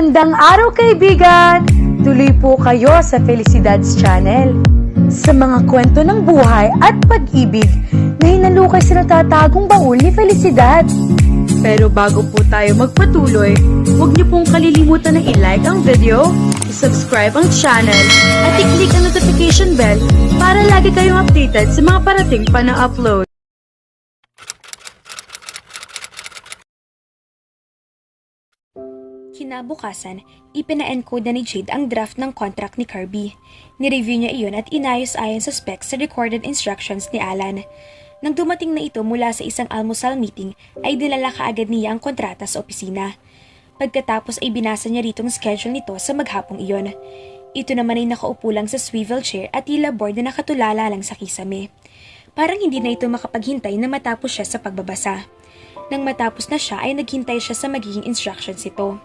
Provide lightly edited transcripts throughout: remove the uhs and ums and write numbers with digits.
Magandang araw kaibigan! Tuloy po kayo sa Felicidad's Channel. Sa mga kwento ng buhay at pag-ibig na hinalukay sa natatagong baul ni Felicidad. Pero bago po tayo magpatuloy, huwag niyo pong kalilimutan na i-like ang video, i-subscribe ang channel, at i-click ang notification bell para lagi kayong updated sa mga parating pa na upload. Kinabukasan, ipina-encode na ni Jade ang draft ng contract ni Kirby. Nireview niya iyon at inayos ayon sa specs sa recorded instructions ni Alan. Nang dumating na ito mula sa isang almusal meeting, ay dinala kaagad niya ang kontrata sa opisina. Pagkatapos ay binasa niya rito ang schedule nito sa maghapong iyon. Ito naman ay nakaupo lang sa swivel chair at tila board na nakatulala lang sa kisame. Parang hindi na ito makapaghintay na matapos siya sa pagbabasa. Nang matapos na siya ay naghintay siya sa magiging instructions ito.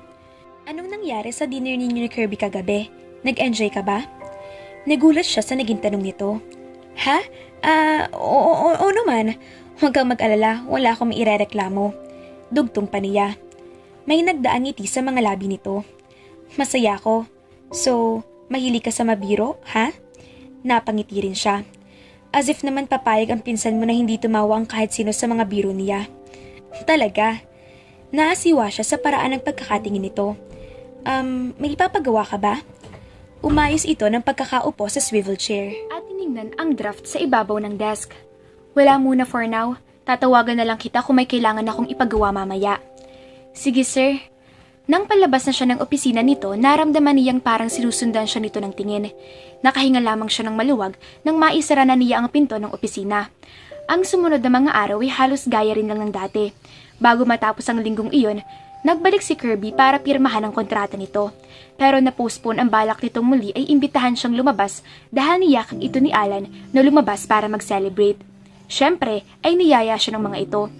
Anong nangyari sa dinner ninyo ni Kirby kagabi? Nag-enjoy ka ba? Nagulat siya sa naging tanong nito. Ha? Oo naman. Huwag kang mag-alala, wala akong mairereklamo. Dugtong pa niya. May nagdaan ngiti sa mga labi nito. Masaya ako. So, mahilig ka sa mabiro, ha? Napangiti rin siya. As if naman papayag ang pinsan mo na hindi tumawa ang kahit sino sa mga biro niya. Talaga. Naasiwa siya sa paraan ng pagkakatingin nito. May ipapagawa ka ba? Umayos ito ng pagkakaupo sa swivel chair. At tinignan ang draft sa ibabaw ng desk. Wala muna for now. Tatawagan na lang kita kung may kailangan akong ipagawa mamaya. Sige sir. Nang palabas na siya ng opisina nito, naramdaman niyang parang sinusundan siya nito ng tingin. Nakahinga lamang siya ng maluwag nang maisara na niya ang pinto ng opisina. Ang sumunod na mga araw ay halos gaya rin lang ng dati. Bago matapos ang linggong iyon, nagbalik si Kirby para pirmahan ang kontrata nito. Pero na-postpone ang balak nitong muli ay imbitahan siyang lumabas dahil niyakag ito ni Alan na lumabas para mag-celebrate. Siyempre ay niyaya siya ng mga ito.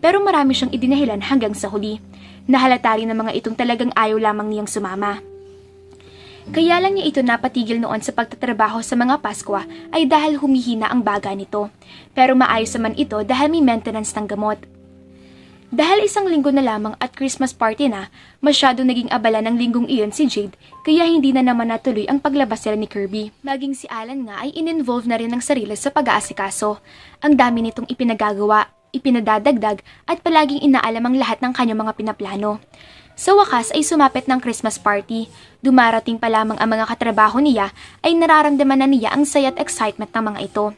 Pero marami siyang idinahilan hanggang sa huli. Nahalata rin ng mga itong talagang ayaw lamang niyang sumama. Kaya lang niya ito napatigil noon sa pagtatrabaho sa mga Paskwa ay dahil humihina ang baga nito. Pero maayos naman ito dahil may maintenance ng gamot. Dahil isang linggo na lamang at Christmas party na, masyado naging abala ng linggong iyon si Jade kaya hindi na naman natuloy ang paglabas nila ni Kirby. Maging si Alan nga ay in-involve na rin ng sarili sa pag-aasikaso. Ang dami nitong ipinagagawa, ipinadadagdag at palaging inaalam ang lahat ng kanyang mga pinaplano. Sa wakas ay sumapit ng Christmas party. Dumarating pa lamang ang mga katrabaho niya ay nararamdaman na niya ang saya at excitement ng mga ito.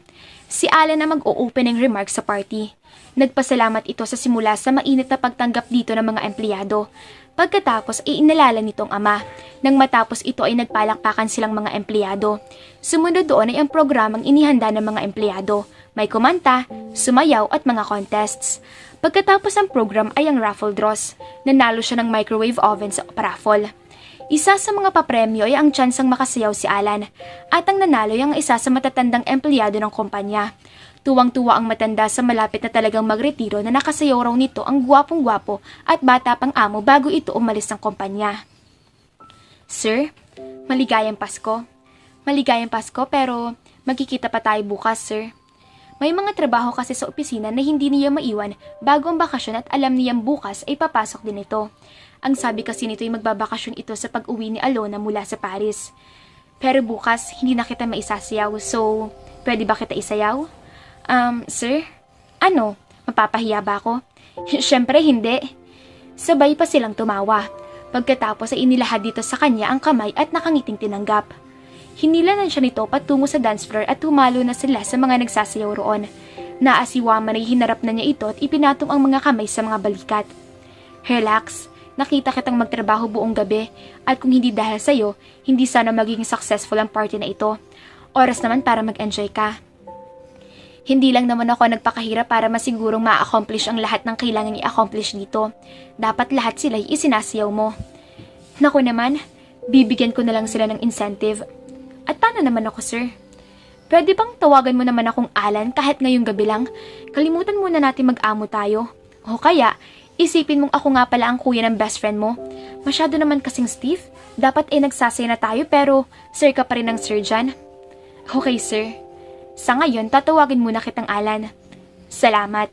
Si Alan na mag-o-opening remarks sa party. Nagpasalamat ito sa simula sa mainit na pagtanggap dito ng mga empleyado. Pagkatapos ay inalala nitong ama. Nang matapos ito ay nagpalakpakan silang mga empleyado. Sumunod doon ay ang programang inihanda ng mga empleyado. May kumanta, sumayaw at mga contests. Pagkatapos ang program ay ang raffle draws. Nanalo siya ng microwave oven sa raffle. Isa sa mga papremyo ay ang tsansang makasayaw si Alan. At ang nanalo ay ang isa sa matatandang empleyado ng kumpanya. Tuwang-tuwa ang matanda sa malapit na talagang magretiro na nakasayaw raw nito ang gwapong-gwapo at bata pang amo bago ito umalis ng kumpanya. Sir, maligayang Pasko. Maligayang Pasko pero magkikita pa tayo bukas, sir. May mga trabaho kasi sa opisina na hindi niya maiwan bago ang bakasyon at alam niyang bukas ay papasok din ito. Ang sabi kasi nito ay magbabakasyon ito sa pag-uwi ni Alona mula sa Paris. Pero bukas, hindi na kita maisasayaw, so pwede ba kita isayaw? Sir? Ano? Mapapahiya ba ako? Siyempre hindi. Sabay pa silang tumawa. Pagkatapos ay inilahad dito sa kanya ang kamay at nakangiting tinanggap. Hinilanan siya nito patungo sa dance floor at humalo na sila sa mga nagsasayaw roon. Naasiwa man ay hinarap na niya ito at ipinatong ang mga kamay sa mga balikat. Relax. Nakita kitang magtrabaho buong gabi at kung hindi dahil sa'yo, hindi sana magiging successful ang party na ito. Oras naman para mag-enjoy ka. Hindi lang naman ako nagpakahirap para masigurong ma-accomplish ang lahat ng kailangan i-accomplish dito. Dapat lahat sila'y isinasayaw mo. Naku naman, bibigyan ko na lang sila ng incentive. At paano naman ako, sir? Pwede bang tawagan mo naman akong Alan kahit ngayong gabi lang? Kalimutan muna natin mag-amo tayo. O kaya, isipin mong ako nga pala ang kuya ng best friend mo. Masyado naman kasing stiff. Dapat nagsasaya na tayo pero sir ka pa rin ng sir dyan. Okay, sir. Sa ngayon, tatawagin muna kitang Alan. Salamat.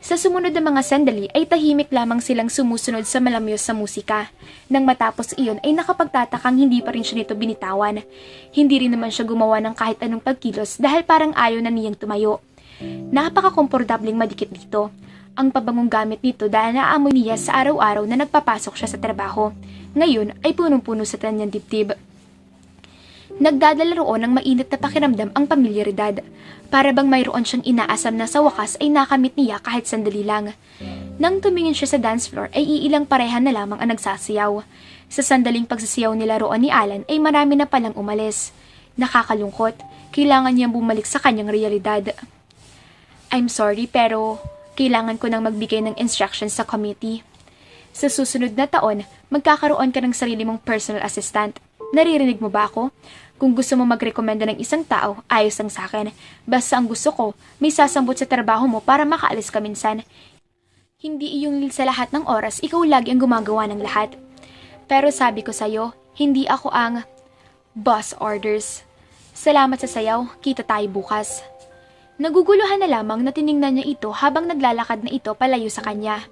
Sa sumunod na mga sandali ay tahimik lamang silang sumusunod sa malamyos sa musika. Nang matapos iyon ay nakapagtatakang hindi pa rin siya nito binitawan. Hindi rin naman siya gumawa ng kahit anong pagkilos dahil parang ayaw na niyang tumayo. Napaka-komportabling madikit dito. Ang pabangong gamit nito dahil naaamoy niya sa araw-araw na nagpapasok siya sa trabaho. Ngayon ay punong-puno sa kanyang dibdib. Nagdadala roon ng mainit na pakiramdam ang pamilyaridad. Para bang mayroon siyang inaasam na sa wakas ay nakamit niya kahit sandali lang. Nang tumingin siya sa dance floor ay iilang pareha na lamang ang nagsasayaw. Sa sandaling pagsasayaw nila roon ni Alan ay marami na palang umalis. Nakakalungkot, kailangan niyang bumalik sa kanyang realidad. I'm sorry pero kailangan ko nang magbigay ng instructions sa committee. Sa susunod na taon, magkakaroon ka ng sarili mong personal assistant. Naririnig mo ba ako? Kung gusto mo magrekomenda ng isang tao, ayos lang sa akin. Basta ang gusto ko, may sasambot sa trabaho mo para makaalis ka minsan. Hindi iyong sa lahat ng oras, ikaw lagi ang gumagawa ng lahat. Pero sabi ko sa'yo, hindi ako ang boss orders. Salamat sa sayaw, kita tayo bukas. Naguguluhan na lamang na tiningnan niya ito habang naglalakad na ito palayo sa kanya.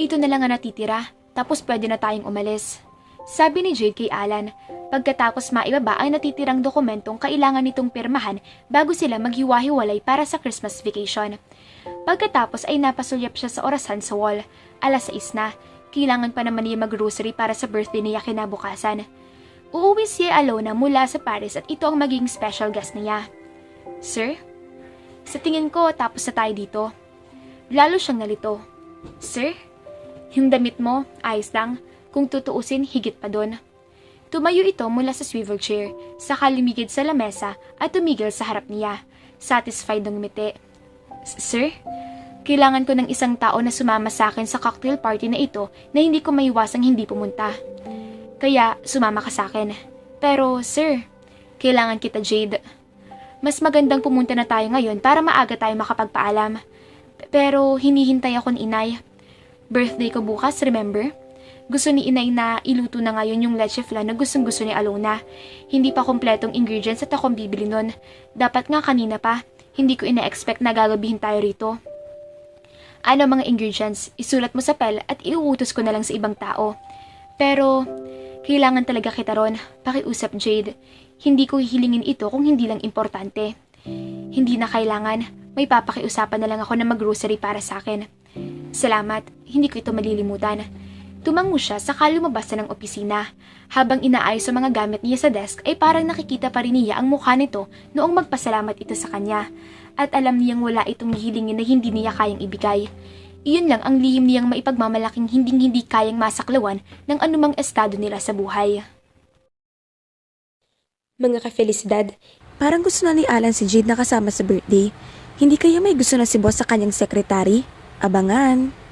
Ito na lang ang natitira, tapos pwede na tayong umalis. Sabi ni Jade kay Alan, pagkatapos maibaba ang natitirang dokumentong kailangan nitong pirmahan bago sila maghiwa-hiwalay para sa Christmas vacation. Pagkatapos ay napasulyap siya sa orasan sa wall. 6:00 na, kailangan pa naman niya mag-grocery para sa birthday niya kinabukasan. Uuwi si Alona mula sa Paris at ito ang magiging special guest niya. Sir? Sa tingin ko tapos na tayo dito. Lalo siyang nalito. Sir? Yung damit mo, ayos lang. Kung tutuusin, higit pa doon. Tumayo ito mula sa swivel chair, saka lumigid sa lamesa at tumigil sa harap niya. Satisfied ng ngumiti. Sir? Kailangan ko ng isang tao na sumama sa akin sa cocktail party na ito na hindi ko maiwasang hindi pumunta. Kaya sumama ka sa akin. Pero sir, kailangan kita Jade. Mas magandang pumunta na tayo ngayon para maaga tayo makapagpaalam. Pero hinihintay ako ni Inay. Birthday ko bukas, remember? Gusto ni Inay na iluto na ngayon yung leche flan na gustong-gusto ni Alona. Hindi pa kompletong ingredients at akong bibili nun. Dapat nga kanina pa. Hindi ko ina-expect na gagabihin tayo rito. Ano mga ingredients? Isulat mo sa pel at iuutos ko na lang sa ibang tao. Pero, kailangan talaga kita ron. Pakiusap, Jade. Hindi ko hihilingin ito kung hindi lang importante. Hindi na kailangan. May papakiusapan na lang ako na mag-grocery para sa akin. Salamat. Hindi ko ito malilimutan. Tumango siya saka lumabas na ng opisina. Habang inaayos ang mga gamit niya sa desk ay parang nakikita pa rin niya ang mukha nito noong magpasalamat ito sa kanya. At alam niyang wala itong hihilingin na hindi niya kayang ibigay. Iyon lang ang lihim niyang maipagmamalaking hindi kayang masaklawan ng anumang estado nila sa buhay. Mga ka-felicidad, parang gusto na ni Alan si Jade na kasama sa birthday. Hindi kaya may gusto na si boss sa kanyang sekretary? Abangan!